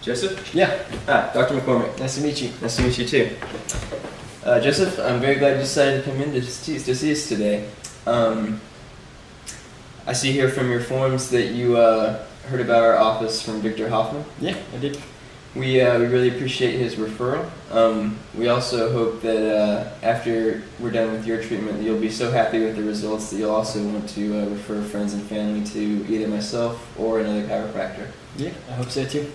Joseph? Yeah. Hi, Dr. McCormick. Nice to meet you. Nice to meet you too. Joseph, I'm very glad you decided to come in to see us today. I see here from your forms that you heard about our office from Victor Hoffman. Yeah, I did. We really appreciate his referral. We also hope that after we're done with your treatment, you'll be so happy with the results that you'll also want to refer friends and family to either myself or another chiropractor. Yeah, I hope so too.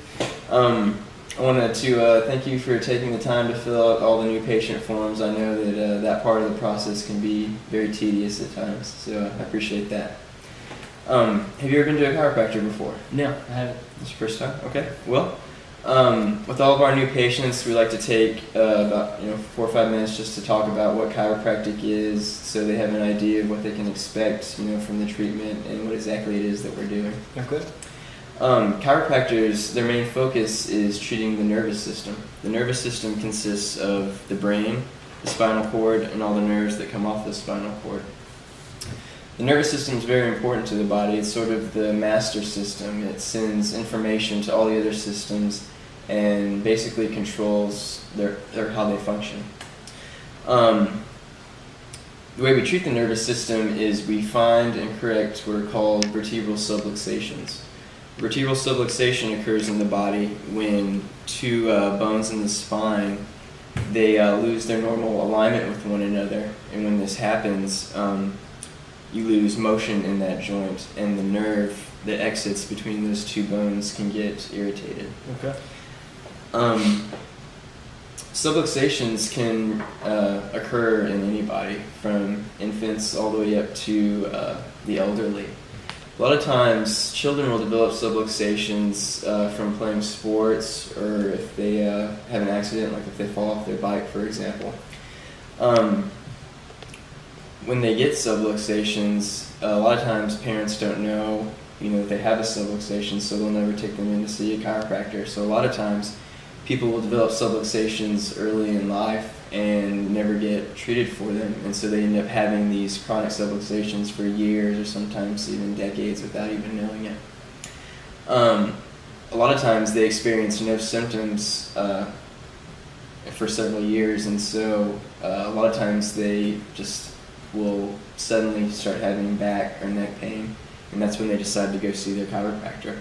I wanted to thank you for taking the time to fill out all the new patient forms. I know that that part of the process can be very tedious at times, so I appreciate that. Have you ever been to a chiropractor before? No, I haven't. It's your first time? Okay. Well, with all of our new patients, we like to take about 4 or 5 minutes just to talk about what chiropractic is, so they have an idea of what they can expect, from the treatment and what exactly it is that we're doing. Okay. Chiropractors, their main focus is treating the nervous system. The nervous system consists of the brain, the spinal cord, and all the nerves that come off the spinal cord. The nervous system is very important to the body. It's sort of the master system. It sends information to all the other systems and basically controls how they function. The way we treat the nervous system is we find and correct what are called vertebral subluxations. Vertebral subluxation occurs in the body when two bones in the spine, they lose their normal alignment with one another, and when this happens, you lose motion in that joint, and the nerve that exits between those two bones can get irritated. Okay. Subluxations can occur in anybody, from infants all the way up to the elderly. A lot of times, children will develop subluxations from playing sports, or if they have an accident, like if they fall off their bike, for example. When they get subluxations, a lot of times parents don't know, that they have a subluxation, so they'll never take them in to see a chiropractor. So a lot of times, people will develop subluxations early in life and never get treated for them, and so they end up having these chronic subluxations for years or sometimes even decades without even knowing it. A lot of times they experience no symptoms for several years, and so a lot of times they just will suddenly start having back or neck pain, and that's when they decide to go see their chiropractor.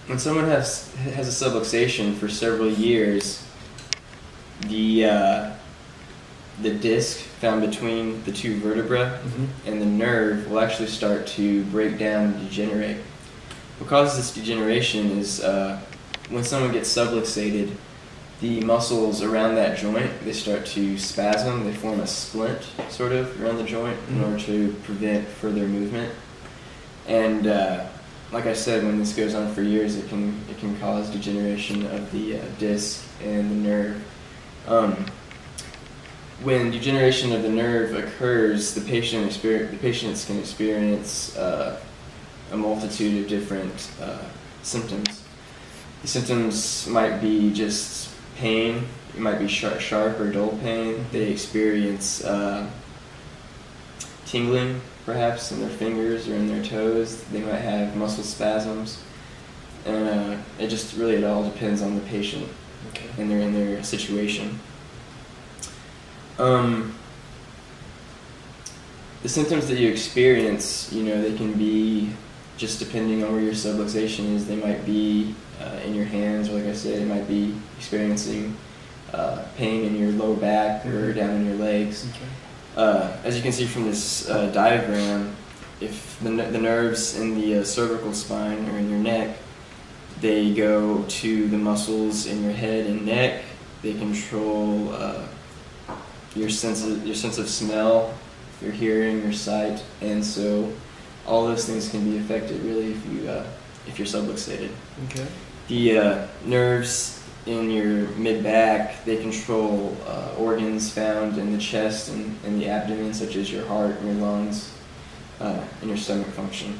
When someone has a subluxation for several years, the disc found between the two vertebrae and the nerve will actually start to break down and degenerate. What causes this degeneration is when someone gets subluxated, the muscles around that joint, they start to spasm. They form a splint, sort of, around the joint in order to prevent further movement. And like I said, when this goes on for years, it can cause degeneration of the disc and the nerve. When degeneration of the nerve occurs, the patients can experience a multitude of different symptoms. The symptoms might be just pain. It might be sharp or dull pain. They experience tingling, perhaps, in their fingers or in their toes. They might have muscle spasms. And it all depends on the patient and their situation. The symptoms that you experience, they can be just depending on where your subluxation is. They might be in your hands, or like I said, it might be experiencing pain in your lower back or down in your legs. Okay. As you can see from this diagram, if the nerves in the cervical spine or in your neck, they go to the muscles in your head and neck. They control your sense of smell, your hearing, your sight, and so all those things can be affected really if you're subluxated. Okay. The nerves in your mid-back, they control organs found in the chest and the abdomen, such as your heart and your lungs and your stomach function.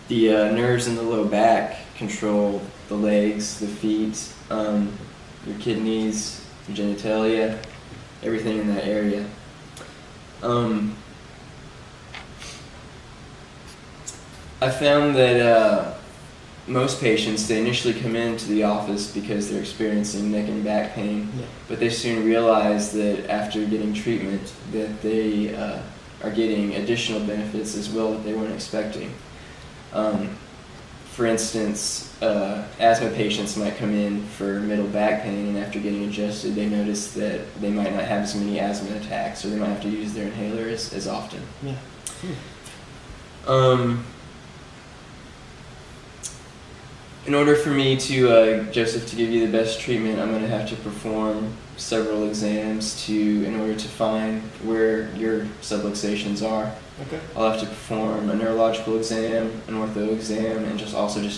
The nerves in the low back control the legs, the feet, your kidneys, your genitalia, everything in that area. I found that most patients, they initially come into the office because they're experiencing neck and back pain, Yeah. but they soon realize that after getting treatment that they are getting additional benefits as well that they weren't expecting. For instance, asthma patients might come in for middle back pain, and after getting adjusted, they notice that they might not have as many asthma attacks, or they might have to use their inhaler as often. Yeah. In order for me to, Joseph, to give you the best treatment, I'm going to have to perform several exams in order to find where your subluxations are. Okay. I'll have to perform a neurological exam, an ortho exam, and just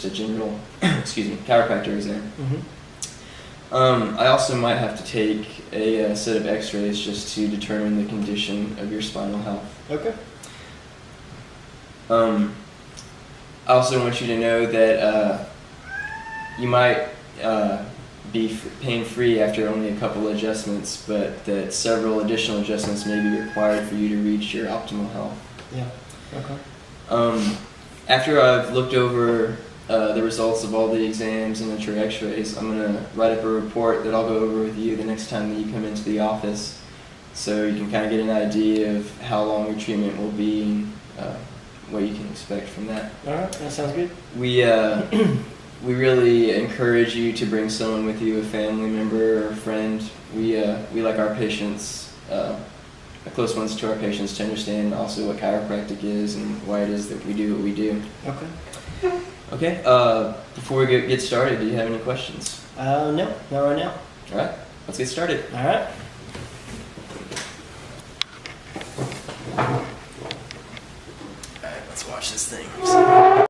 a general, chiropractor exam. Mm-hmm. I also might have to take a set of x-rays just to determine the condition of your spinal health. Okay. I also want you to know that you might be pain-free after only a couple adjustments, but that several additional adjustments may be required for you to reach your optimal health. Yeah. Okay. After I've looked over the results of all the exams and your x-rays, I'm going to write up a report that I'll go over with you the next time that you come into the office, so you can kind of get an idea of how long your treatment will be and what you can expect from that. All right. That sounds good. We really encourage you to bring someone with you, a family member or a friend. We like our patients, the close ones to our patients, to understand also what chiropractic is and why it is that we do what we do. Okay. Okay, before we get started, do you have any questions? No, not right now. All right, let's get started. All right.